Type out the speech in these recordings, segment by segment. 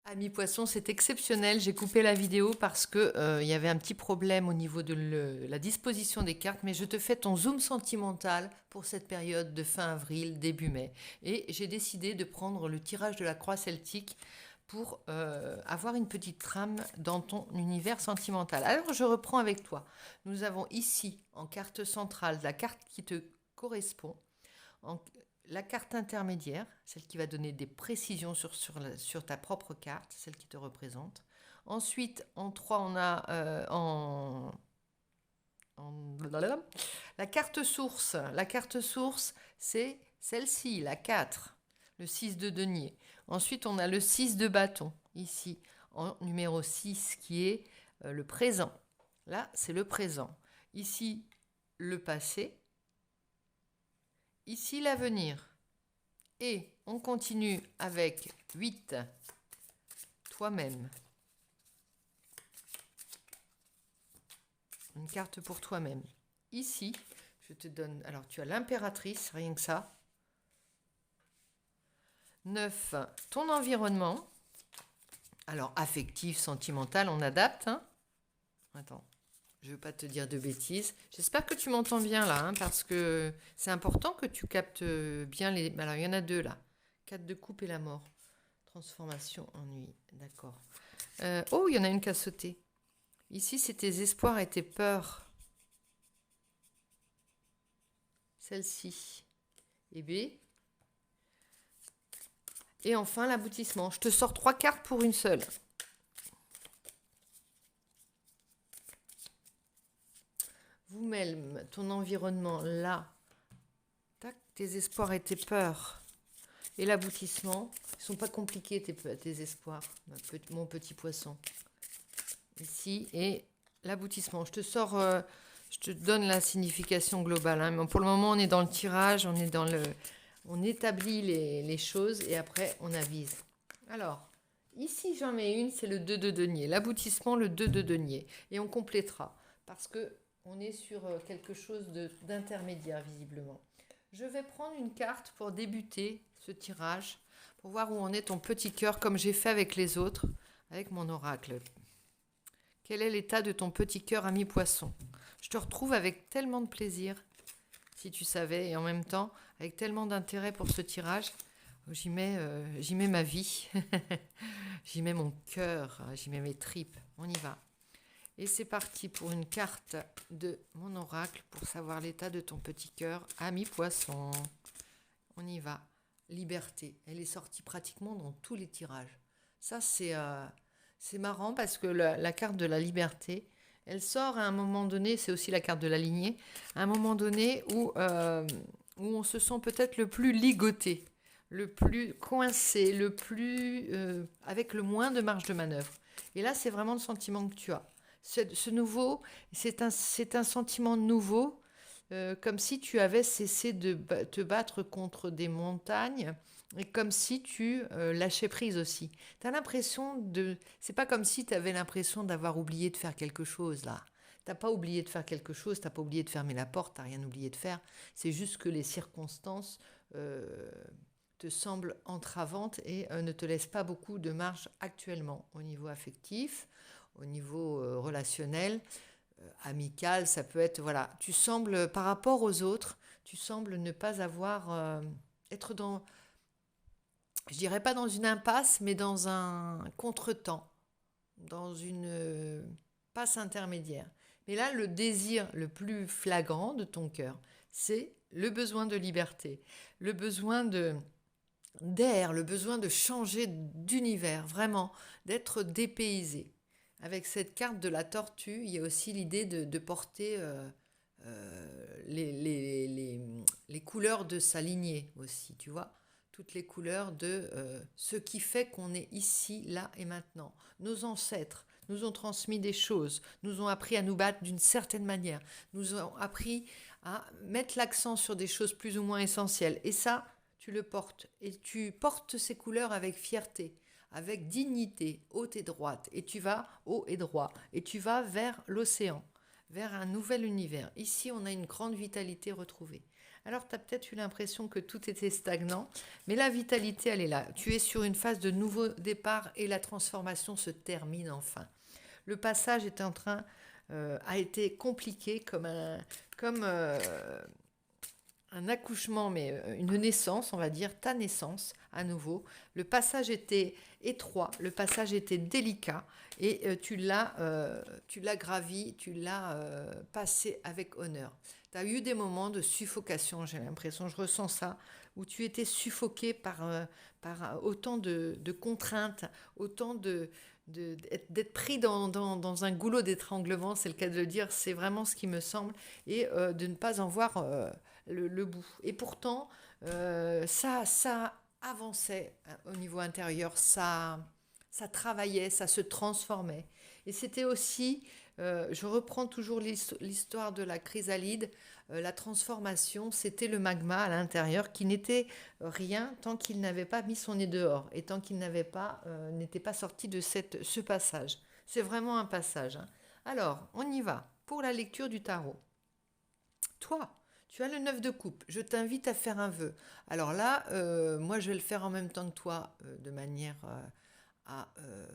Ami Poisson, c'est exceptionnel. J'ai coupé la vidéo parce que il y avait un petit problème au niveau de la disposition des cartes, mais je te fais ton zoom sentimental pour cette période de fin avril, début mai. Et j'ai décidé de prendre le tirage de la croix celtique pour avoir une petite trame dans ton univers sentimental. Alors je reprends avec toi. Nous avons ici en carte centrale la carte qui te correspond. En, la carte intermédiaire, celle qui va donner des précisions sur ta propre carte, celle qui te représente. Ensuite, en 3, on a la carte source. La carte source, c'est celle-ci, la 4, le 6 de denier. Ensuite, on a le 6 de bâton, ici, en numéro 6, qui est le présent. Là, c'est le présent. Ici, le passé. Ici, l'avenir. Et on continue avec 8, toi-même. Une carte pour toi-même. Ici, je te donne... Alors, tu as l'impératrice, rien que ça. 9, ton environnement. Alors, affectif, sentimental, on adapte. Hein. Attends, je ne veux pas te dire de bêtises. J'espère que tu m'entends bien là, hein, parce que c'est important que tu captes bien les... Alors, il y en a 2 là. 4 de coupe et la mort. Transformation, ennui, d'accord. Oh, il y en a une qui a sauté. Ici, c'est tes espoirs et tes peurs. Celle-ci. Et B. Et enfin, l'aboutissement. Je te sors 3 cartes pour une seule. Vous-même, ton environnement, là. Tac, tes espoirs et tes peurs. Et l'aboutissement. Ils ne sont pas compliqués, tes espoirs, mon petit poisson. Ici, et l'aboutissement. Je te sors... je te donne la signification globale. Hein. Pour le moment, on est dans le tirage, on établit les choses et après, on avise. Alors, ici, j'en mets une, c'est le 2 de denier. L'aboutissement, le 2 de denier. Et on complétera parce que on est sur quelque chose d'intermédiaire, visiblement. Je vais prendre une carte pour débuter ce tirage, pour voir où en est ton petit cœur, comme j'ai fait avec les autres, avec mon oracle. Quel est l'état de ton petit cœur, ami poisson? Je te retrouve avec tellement de plaisir, si tu savais, et en même temps, avec tellement d'intérêt pour ce tirage. J'y mets ma vie, j'y mets mon cœur, j'y mets mes tripes. On y va. Et c'est parti pour une carte de mon oracle pour savoir l'état de ton petit cœur, ami poisson. On y va. Liberté. Elle est sortie pratiquement dans tous les tirages. Ça, c'est marrant parce que la carte de la liberté, elle sort à un moment donné, c'est aussi la carte de la lignée, à un moment donné où on se sent peut-être le plus ligoté, le plus coincé, le plus avec le moins de marge de manœuvre. Et là, c'est vraiment le sentiment que tu as. Ce nouveau, c'est un sentiment nouveau, comme si tu avais cessé de te battre contre des montagnes et comme si tu lâchais prise aussi. Tu as l'impression de... C'est pas comme si tu avais l'impression d'avoir oublié de faire quelque chose là. T'as pas oublié de faire quelque chose, t'as pas oublié de fermer la porte, t'as rien oublié de faire. C'est juste que les circonstances te semblent entravantes et ne te laissent pas beaucoup de marge actuellement au niveau affectif, au niveau relationnel, amical. Ça peut être, voilà, tu sembles, par rapport aux autres, tu sembles ne pas avoir, être dans, je dirais pas dans une impasse, mais dans un contretemps, dans une passe intermédiaire. Mais là, le désir le plus flagrant de ton cœur, c'est le besoin de liberté, le besoin d'air, le besoin de changer d'univers, vraiment, d'être dépaysé. Avec cette carte de la tortue, il y a aussi l'idée de porter les couleurs de sa lignée aussi, tu vois, toutes les couleurs de ce qui fait qu'on est ici, là et maintenant. Nos ancêtres nous ont transmis des choses, nous ont appris à nous battre d'une certaine manière, nous ont appris à mettre l'accent sur des choses plus ou moins essentielles. Et ça, tu le portes. Et tu portes ces couleurs avec fierté, avec dignité, haute et droite. Et tu vas haut et droit. Et tu vas vers l'océan, vers un nouvel univers. Ici, on a une grande vitalité retrouvée. Alors, tu as peut-être eu l'impression que tout était stagnant, mais la vitalité, elle est là. Tu es sur une phase de nouveau départ et la transformation se termine enfin. Le passage est en train, a été compliqué comme un accouchement, mais une naissance, on va dire, ta naissance à nouveau. Le passage était étroit, le passage était délicat, et tu l'as gravi, tu l'as passé avec honneur. Tu as eu des moments de suffocation, j'ai l'impression, je ressens ça, où tu étais suffoqué par autant de contraintes, autant d'être pris dans un goulot d'étranglement, c'est le cas de le dire, c'est vraiment ce qui me semble, et de ne pas en voir le bout. Et pourtant, ça avançait au niveau intérieur, ça travaillait, ça se transformait. Et c'était aussi, je reprends toujours l'histoire de la chrysalide, la transformation, c'était le magma à l'intérieur qui n'était rien tant qu'il n'avait pas mis son nez dehors et tant qu'il n'était pas sorti de ce passage. C'est vraiment un passage, hein. Alors, on y va pour la lecture du tarot. Toi, tu as le 9 de coupe. Je t'invite à faire un vœu. Alors là, moi, je vais le faire en même temps que toi, de manière à, euh,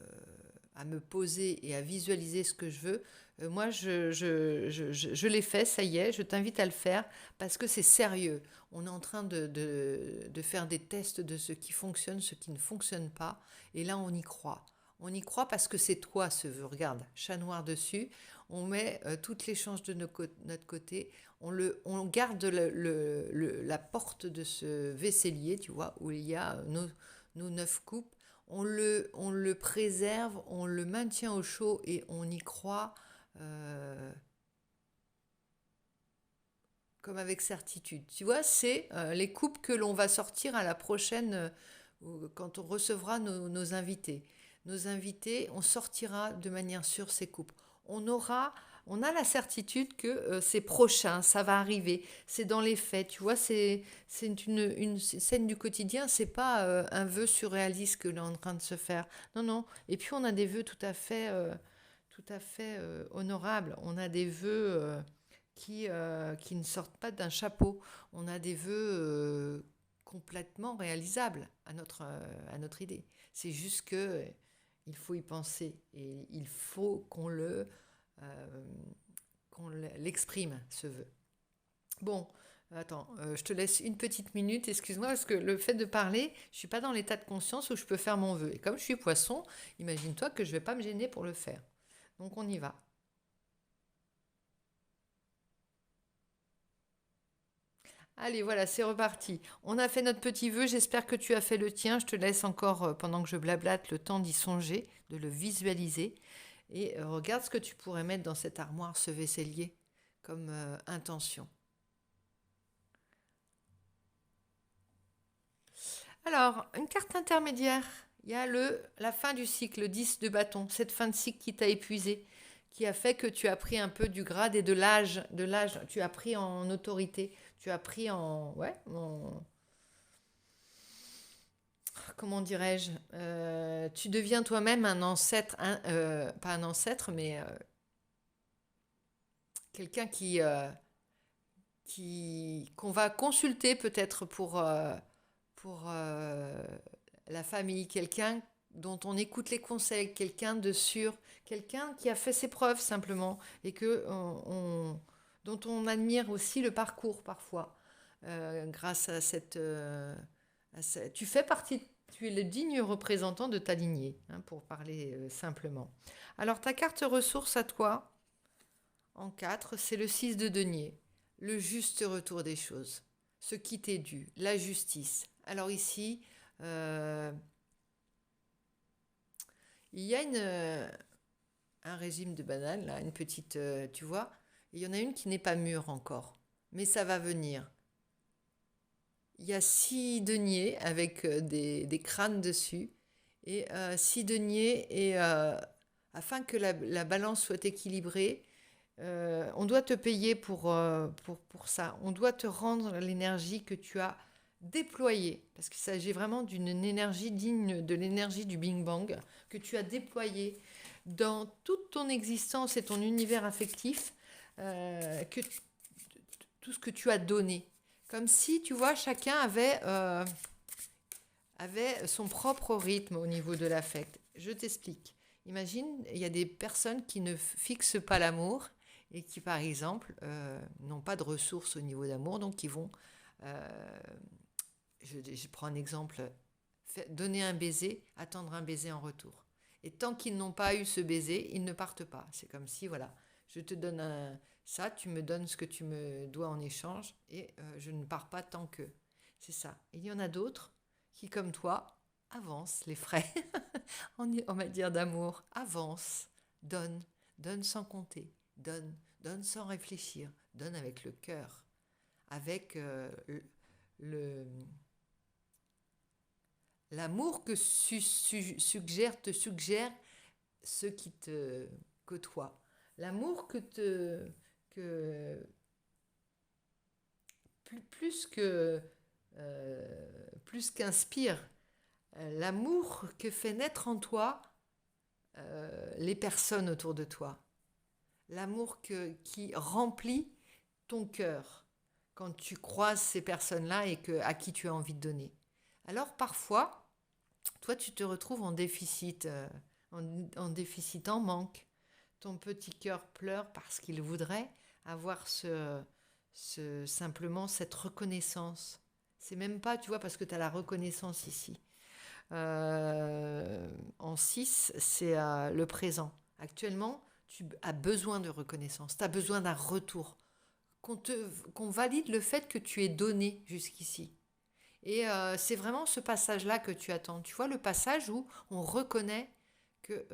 à me poser et à visualiser ce que je veux. Moi, je l'ai fait, ça y est. Je t'invite à le faire parce que c'est sérieux. On est en train de faire des tests de ce qui fonctionne, ce qui ne fonctionne pas. Et là, on y croit. On y croit parce que c'est toi ce vœu. Regarde, chat noir dessus. On met toutes les chances de notre côté. On garde la porte de ce vaisselier, tu vois, où il y a nos 9 coupes. On le préserve, on le maintient au chaud et on y croit comme avec certitude. Tu vois, c'est les coupes que l'on va sortir à la prochaine, quand on recevra nos invités. Nos invités, on sortira de manière sûre ces coupes. On a la certitude que c'est prochain, ça va arriver, c'est dans les faits, tu vois, c'est une scène du quotidien, c'est pas un vœu surréaliste que l'on est en train de se faire. Non, non. Et puis on a des vœux tout à fait honorables. On a des vœux qui ne sortent pas d'un chapeau. On a des vœux complètement réalisables à notre idée. C'est juste que il faut y penser et il faut euh, qu'on l'exprime, ce vœu. Bon, attends, je te laisse une petite minute, excuse-moi, parce que le fait de parler, je ne suis pas dans l'état de conscience où je peux faire mon vœu. Et comme je suis poisson, imagine-toi que je ne vais pas me gêner pour le faire. Donc on y va. Allez, voilà, c'est reparti. On a fait notre petit vœu, j'espère que tu as fait le tien. Je te laisse encore, pendant que je blablate, le temps d'y songer, de le visualiser. Et regarde ce que tu pourrais mettre dans cette armoire, ce vaisselier, comme intention. Alors, une carte intermédiaire. Il y a la fin du cycle, le 10 de bâton. Cette fin de cycle qui t'a épuisé, qui a fait que tu as pris un peu du grade et de l'âge. Tu as pris en autorité. Tu as pris en... Ouais, comment dirais-je, tu deviens toi-même un ancêtre, pas un ancêtre, mais quelqu'un qu'on va consulter peut-être pour la famille, quelqu'un dont on écoute les conseils, quelqu'un de sûr, quelqu'un qui a fait ses preuves simplement et dont on admire aussi le parcours parfois grâce tu fais partie, tu es le digne représentant de ta lignée, hein, pour parler simplement. Alors ta carte ressource à toi, en 4, c'est le 6 de denier, le juste retour des choses, ce qui t'est dû, la justice. Alors ici, euh, il y a un régime de bananes, là, une petite, tu vois, il y en a une qui n'est pas mûre encore, mais ça va venir. Il y a 6 deniers avec des crânes dessus, et 6 deniers, et afin que la balance soit équilibrée, on doit te payer pour ça. On doit te rendre l'énergie que tu as déployée, parce qu'il s'agit vraiment d'une énergie digne de l'énergie du Big Bang, que tu as déployée dans toute ton existence et ton univers affectif, tout ce que tu as donné. Comme si, tu vois, chacun avait son propre rythme au niveau de l'affect. Je t'explique. Imagine, il y a des personnes qui ne fixent pas l'amour et qui, par exemple, n'ont pas de ressources au niveau d'amour, donc qui vont, euh, je prends un exemple, donner un baiser, attendre un baiser en retour. Et tant qu'ils n'ont pas eu ce baiser, ils ne partent pas. C'est comme si, voilà, je te donne ça, tu me donnes ce que tu me dois en échange, et je ne pars pas tant que. C'est ça. Et il y en a d'autres qui, comme toi, avancent les frais, en matière d'amour. Avance, donne, donne sans compter, donne, donne sans réfléchir, donne avec le cœur, avec le l'amour que te suggère ceux qui te côtoient. L'amour que plus que plus qu'inspire, l'amour que fait naître en toi les personnes autour de toi. L'amour qui remplit ton cœur quand tu croises ces personnes-là et à qui tu as envie de donner. Alors parfois, toi, tu te retrouves en déficit, en déficit, en manque. Ton petit cœur pleure parce qu'il voudrait avoir simplement cette reconnaissance. C'est même pas, tu vois, parce que tu as la reconnaissance ici. En 6, c'est le présent. Actuellement, tu as besoin de reconnaissance, tu as besoin d'un retour, qu'on valide le fait que tu es donné jusqu'ici. Et c'est vraiment ce passage-là que tu attends. Tu vois, le passage où on reconnaît que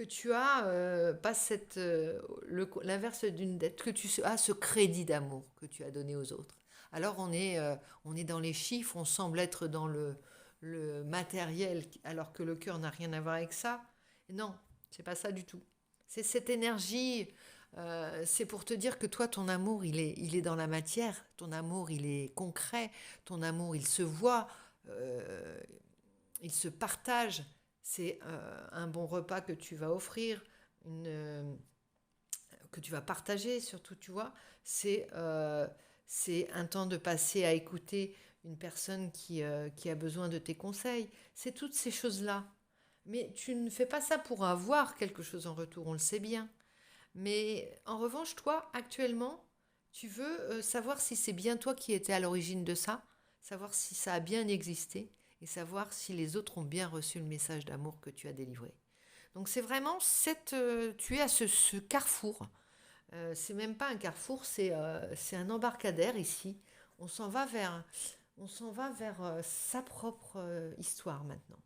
tu as pas l'inverse d'une dette, que tu as ce crédit d'amour que tu as donné aux autres. Alors on est dans les chiffres, on semble être dans le matériel, alors que le cœur n'a rien à voir avec ça. Non, c'est pas ça du tout. C'est cette énergie, c'est pour te dire que toi, ton amour, il est dans la matière, ton amour, il est concret, ton amour, il se voit, euh, il se partage. C'est un bon repas que tu vas offrir, que tu vas partager surtout, tu vois. C'est un temps de passer à écouter une personne qui a besoin de tes conseils. C'est toutes ces choses-là. Mais tu ne fais pas ça pour avoir quelque chose en retour, on le sait bien. Mais en revanche, toi, actuellement, tu veux savoir si c'est bien toi qui étais à l'origine de ça, savoir si ça a bien existé et savoir si les autres ont bien reçu le message d'amour que tu as délivré. Donc c'est vraiment tu es à ce carrefour. C'est même pas un carrefour, c'est un embarcadère ici. On s'en va vers, on s'en va vers sa propre histoire maintenant.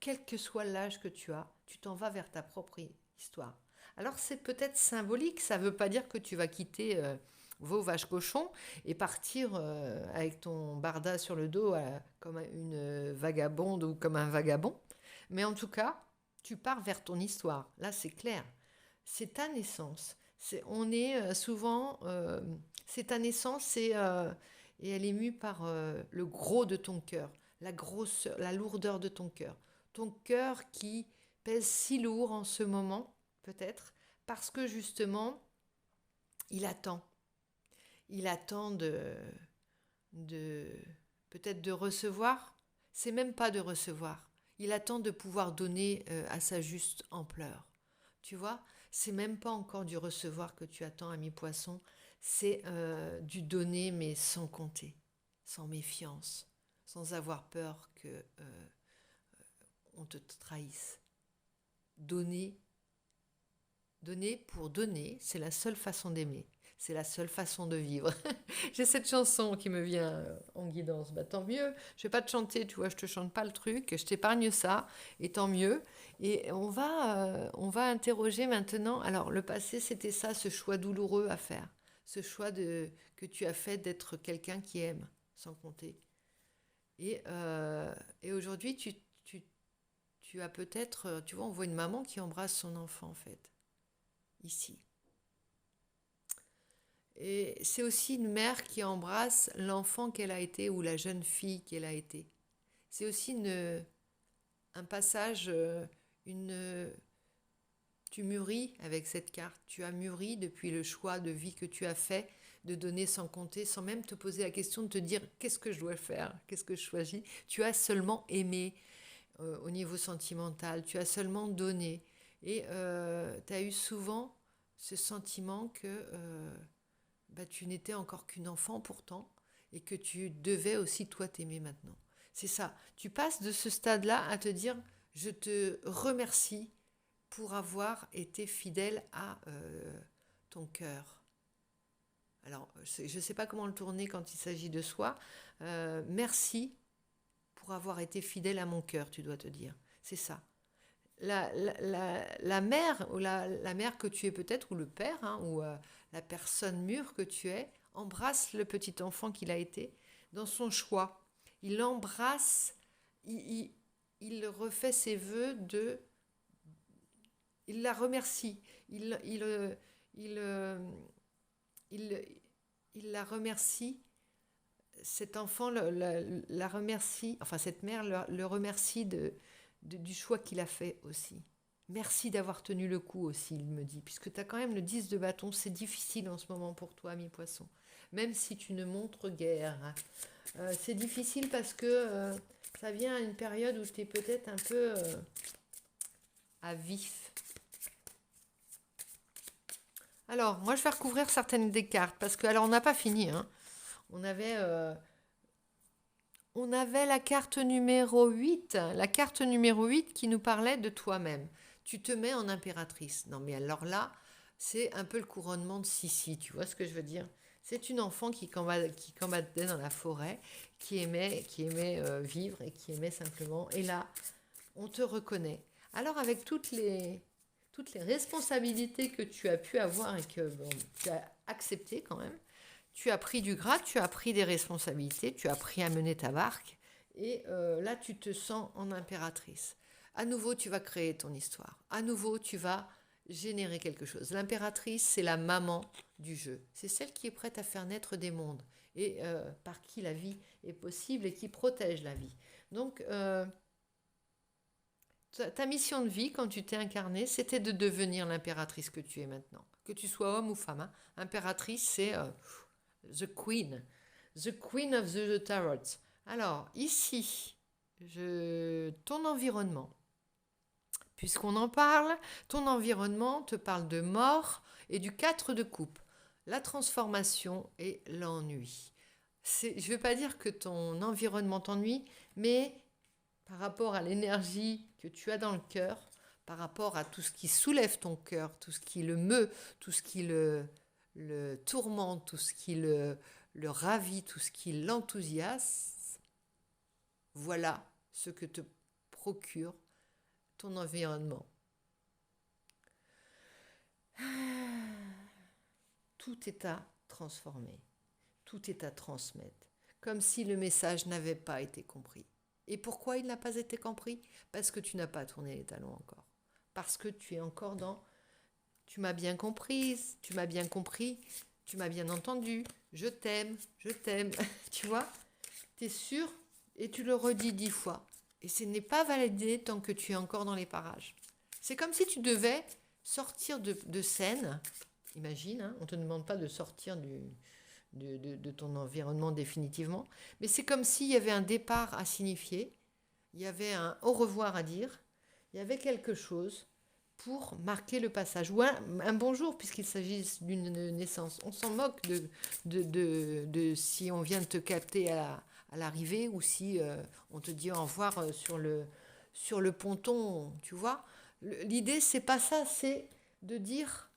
Quel que soit l'âge que tu t'en vas vers ta propre histoire. Alors c'est peut-être symbolique, ça ne veut pas dire que tu vas quitter vos vaches cochons et partir avec ton barda sur le dos comme une vagabonde ou comme un vagabond. Mais en tout cas, tu pars vers ton histoire. Là, c'est clair. C'est ta naissance. On est souvent... c'est ta naissance et elle est mue par le gros de ton cœur, la lourdeur de ton cœur. Ton cœur qui pèse si lourd en ce moment, peut-être, parce que justement, il attend. Il attend de peut-être de recevoir. C'est même pas de recevoir. Il attend de pouvoir donner à sa juste ampleur. Tu vois, c'est même pas encore du recevoir que tu attends, ami poisson. C'est du donner, mais sans compter, sans méfiance, sans avoir peur que on te trahisse. Donner, donner pour donner, c'est la seule façon d'aimer. C'est la seule façon de vivre. J'ai cette chanson qui me vient en guidance. Bah, tant mieux. Je vais pas te chanter, tu vois, je te chante pas le truc. Je t'épargne ça, et tant mieux. Et on va interroger maintenant. Alors, le passé, c'était ça, ce choix douloureux à faire. Ce choix que tu as fait d'être quelqu'un qui aime, sans compter. Et aujourd'hui, tu as peut-être, tu vois, on voit une maman qui embrasse son enfant, en fait, ici. Et c'est aussi une mère qui embrasse l'enfant qu'elle a été ou la jeune fille qu'elle a été. C'est aussi un passage, une, Tu mûris avec cette carte. Tu as mûri depuis le choix de vie que tu as fait, de donner sans compter, sans même te poser la question de te dire qu'est-ce que je dois faire, qu'est-ce que je choisis. Tu as seulement aimé au niveau sentimental, tu as seulement donné. Et tu as eu souvent ce sentiment que tu n'étais encore qu'une enfant pourtant, et que tu devais aussi toi t'aimer maintenant. C'est ça. Tu passes de ce stade-là à te dire je te remercie pour avoir été fidèle à ton cœur. Alors, je ne sais pas comment le tourner quand il s'agit de soi. Merci pour avoir été fidèle à mon cœur, tu dois te dire. C'est ça. La mère, ou la mère que tu es peut-être, ou le père, hein, ou la personne mûre que tu es, embrasse le petit enfant qu'il a été dans son choix. Il l'embrasse, il refait ses vœux de... Il la remercie. Il la remercie. Cet enfant la remercie, enfin cette mère le remercie du choix qu'il a fait aussi. Merci d'avoir tenu le coup aussi, il me dit, puisque tu as quand même le 10 de bâton, c'est difficile en ce moment pour toi, mi-poisson, même si tu ne montres guère. C'est difficile parce que ça vient à une période où tu es peut-être un peu à vif. Alors, moi je vais recouvrir certaines des cartes, parce que, alors on n'a pas fini, hein. On avait la carte numéro 8, qui nous parlait de toi-même. Tu te mets en impératrice. Non mais alors là, c'est un peu le couronnement de Sissi, tu vois ce que je veux dire? C'est une enfant qui combattait dans la forêt, qui aimait vivre et qui aimait simplement. Et là, on te reconnaît. Alors avec toutes les responsabilités que tu as pu avoir et que tu as acceptées quand même, tu as pris du grade, tu as pris des responsabilités, tu as appris à mener ta barque, et là tu te sens en impératrice. À nouveau, tu vas créer ton histoire. À nouveau, tu vas générer quelque chose. L'impératrice, c'est la maman du jeu. C'est celle qui est prête à faire naître des mondes, et par qui la vie est possible et qui protège la vie. Donc, ta mission de vie, quand tu t'es incarnée, c'était de devenir l'impératrice que tu es maintenant. Que tu sois homme ou femme. Hein. Impératrice, c'est... The Queen of the Tarot. Alors, ici, ton environnement, puisqu'on en parle, ton environnement te parle de mort et du 4 de coupe, la transformation et l'ennui. Je ne veux pas dire que ton environnement t'ennuie, mais par rapport à l'énergie que tu as dans le cœur, par rapport à tout ce qui soulève ton cœur, tout ce qui le meut, tout ce qui le tourmente, tout ce qui le ravit, tout ce qui l'enthousiasme, voilà ce que te procure ton environnement. Tout est à transformer, tout est à transmettre, comme si le message n'avait pas été compris. Et pourquoi il n'a pas été compris? Parce que tu n'as pas tourné les talons encore. Parce que tu es encore dans... Tu m'as bien comprise, tu m'as bien compris, tu m'as bien entendu, je t'aime, tu vois, tu es sûr et tu le redis 10 fois. Et ce n'est pas validé tant que tu es encore dans les parages. C'est comme si tu devais sortir de scène, imagine, hein, on ne te demande pas de sortir de ton environnement définitivement, mais c'est comme s'il y avait un départ à signifier, il y avait un au revoir à dire, il y avait quelque chose pour marquer le passage, ou un bonjour, puisqu'il s'agit d'une naissance. On s'en moque de si on vient de te capter à l'arrivée, ou si on te dit au revoir sur le ponton, tu vois. L'idée, c'est pas ça, c'est de dire,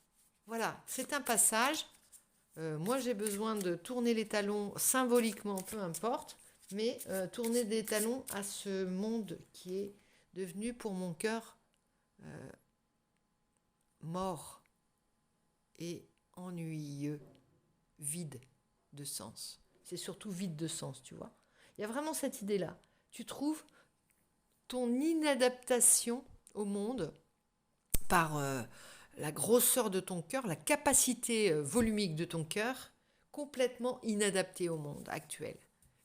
voilà, c'est un passage, moi j'ai besoin de tourner les talons symboliquement, peu importe, mais tourner des talons à ce monde qui est devenu pour mon cœur mort et ennuyeux, vide de sens. C'est surtout vide de sens, tu vois. Il y a vraiment cette idée-là. Tu trouves ton inadaptation au monde par la grosseur de ton cœur, la capacité volumique de ton cœur, complètement inadaptée au monde actuel.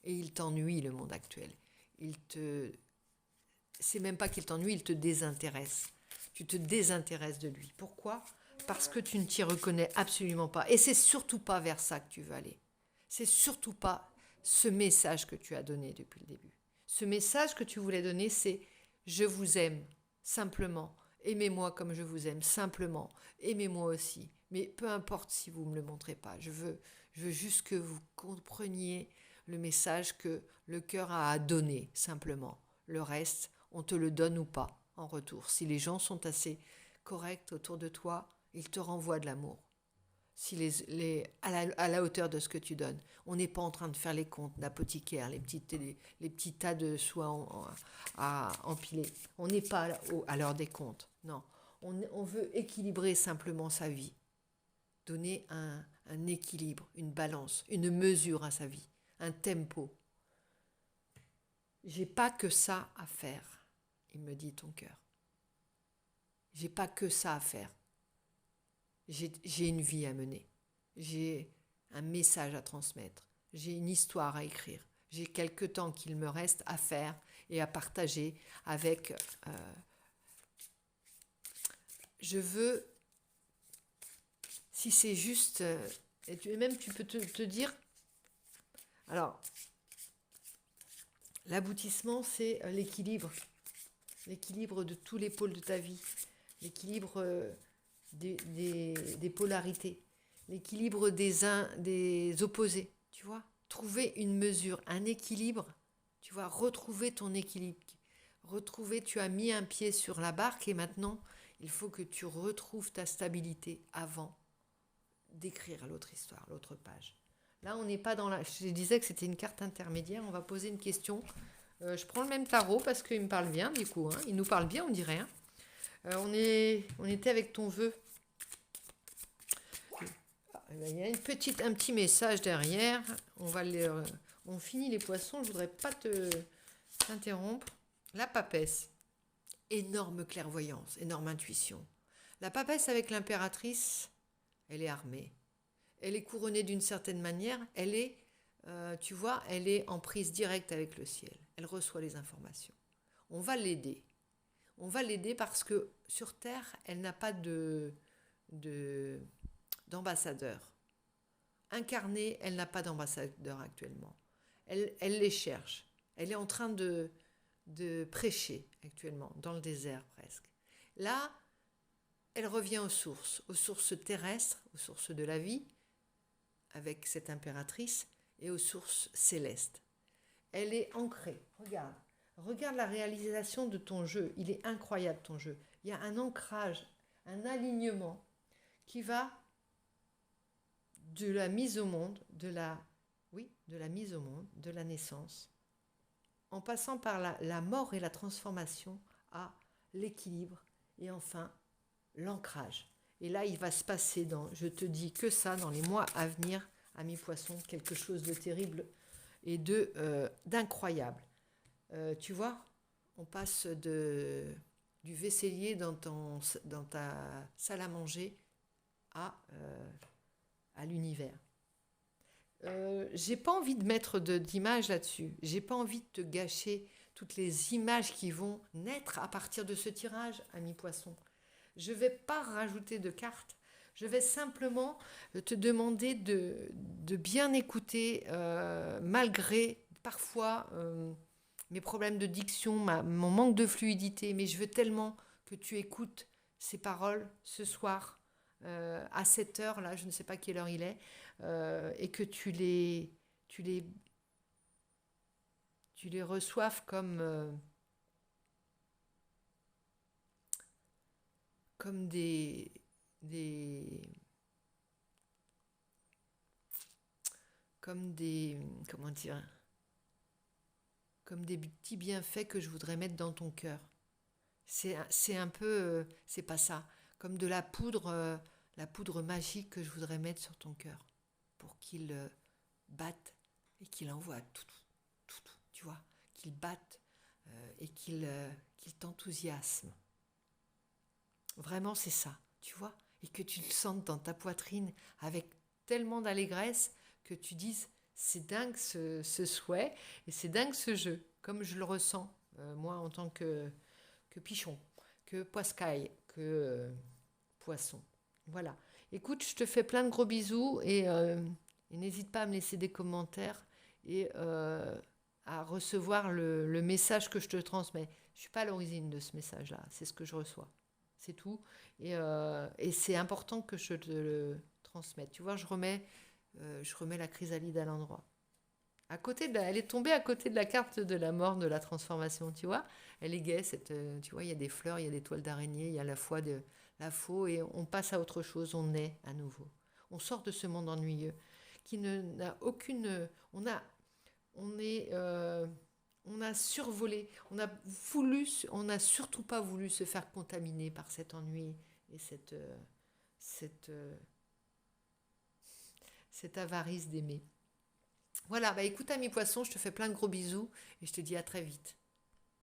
Et il t'ennuie, le monde actuel. C'est même pas qu'il t'ennuie, il te désintéresse. Tu te désintéresses de lui. Pourquoi? Parce que tu ne t'y reconnais absolument pas. Et c'est surtout pas vers ça que tu veux aller. C'est surtout pas ce message que tu as donné depuis le début. Ce message que tu voulais donner, c'est je vous aime, simplement. Aimez-moi comme je vous aime, simplement. Aimez-moi aussi. Mais peu importe si vous ne me le montrez pas. Je veux juste que vous compreniez le message que le cœur a à donner, simplement. Le reste, on te le donne ou pas en retour. Si les gens sont assez corrects autour de toi, ils te renvoient de l'amour. Si à la hauteur de ce que tu donnes. On n'est pas en train de faire les comptes d'apothicaire, les petits tas de soie à empiler. On n'est pas à l'heure des comptes. Non. On veut équilibrer simplement sa vie. Donner un équilibre, une balance, une mesure à sa vie, un tempo. J'ai pas que ça à faire, il me dit ton cœur. J'ai pas que ça à faire. J'ai une vie à mener. J'ai un message à transmettre. J'ai une histoire à écrire. J'ai quelque temps qu'il me reste à faire et à partager avec... je veux... Si c'est juste... et même tu peux te dire... Alors, l'aboutissement, c'est l'équilibre. L'équilibre de tous les pôles de ta vie. L'équilibre des polarités. L'équilibre des opposés. Tu vois, trouver une mesure, un équilibre. Tu vois, retrouver ton équilibre. Retrouver, tu as mis un pied sur la barque et maintenant, il faut que tu retrouves ta stabilité avant d'écrire l'autre histoire, l'autre page. Là, on n'est pas dans la... Je disais que c'était une carte intermédiaire. On va poser une question. Je prends le même tarot parce qu'il me parle bien, du coup. Hein. Il nous parle bien, on dirait. Hein. On était avec ton vœu. Il y a un petit message derrière. On finit les poissons. Je voudrais pas t'interrompre. La papesse. Énorme clairvoyance, énorme intuition. La papesse avec l'impératrice, elle est armée. Elle est couronnée d'une certaine manière. Elle est, tu vois, elle est en prise directe avec le ciel. Elle reçoit les informations. On va l'aider. On va l'aider parce que sur Terre, elle n'a pas d'ambassadeur. Incarnée, elle n'a pas d'ambassadeur actuellement. Elle les cherche. Elle est en train de prêcher actuellement, dans le désert presque. Là, elle revient aux sources terrestres, aux sources de la vie, avec cette impératrice, et aux sources célestes. Elle est ancrée. Regarde la réalisation de ton jeu. Il est incroyable ton jeu. Il y a un ancrage, un alignement qui va de la mise au monde, de la mise au monde, de la naissance, en passant par la mort et la transformation à l'équilibre et enfin l'ancrage. Et là, il va se passer, je te dis que ça, dans les mois à venir, amis poissons, quelque chose de terrible et d'incroyable. Tu vois, on passe du vaisselier dans ta salle à manger à l'univers. J'ai pas envie de mettre d'images là-dessus. J'ai pas envie de te gâcher toutes les images qui vont naître à partir de ce tirage, ami poisson. Je vais pas rajouter de cartes. Je vais simplement te demander de bien écouter, malgré parfois mes problèmes de diction, mon manque de fluidité. Mais je veux tellement que tu écoutes ces paroles ce soir, à cette heure-là, je ne sais pas quelle heure il est, et que tu les reçoives comme des comment dire, comme des petits bienfaits que je voudrais mettre dans ton cœur. C'est un peu, c'est pas ça, comme de la poudre magique que je voudrais mettre sur ton cœur pour qu'il batte et qu'il envoie tout, tu vois, qu'il batte et qu'il t'enthousiasme. Vraiment, c'est ça, tu vois, et que tu le sentes dans ta poitrine avec tellement d'allégresse que tu dises, c'est dingue ce souhait et c'est dingue ce jeu, comme je le ressens, moi en tant que pichon, que poiscaille. que poisson. Voilà. Écoute, je te fais plein de gros bisous et n'hésite pas à me laisser des commentaires et à recevoir le message que je te transmets. Je ne suis pas à l'origine de ce message-là, c'est ce que je reçois. C'est tout. Et c'est important que je te le transmette. Tu vois, je remets la chrysalide à l'endroit. Elle est tombée à côté de la carte de la mort, de la transformation, tu vois. Elle est gaie, tu vois, il y a des fleurs, il y a des toiles d'araignée, il y a la faux, et on passe à autre chose, on est à nouveau. On sort de ce monde ennuyeux qui n'a aucune... On a survolé, on n'a surtout pas voulu se faire contaminer par cet ennui et cette, euh, cette avarice d'aimer. Voilà, bah écoute, ami poisson, je te fais plein de gros bisous et je te dis à très vite.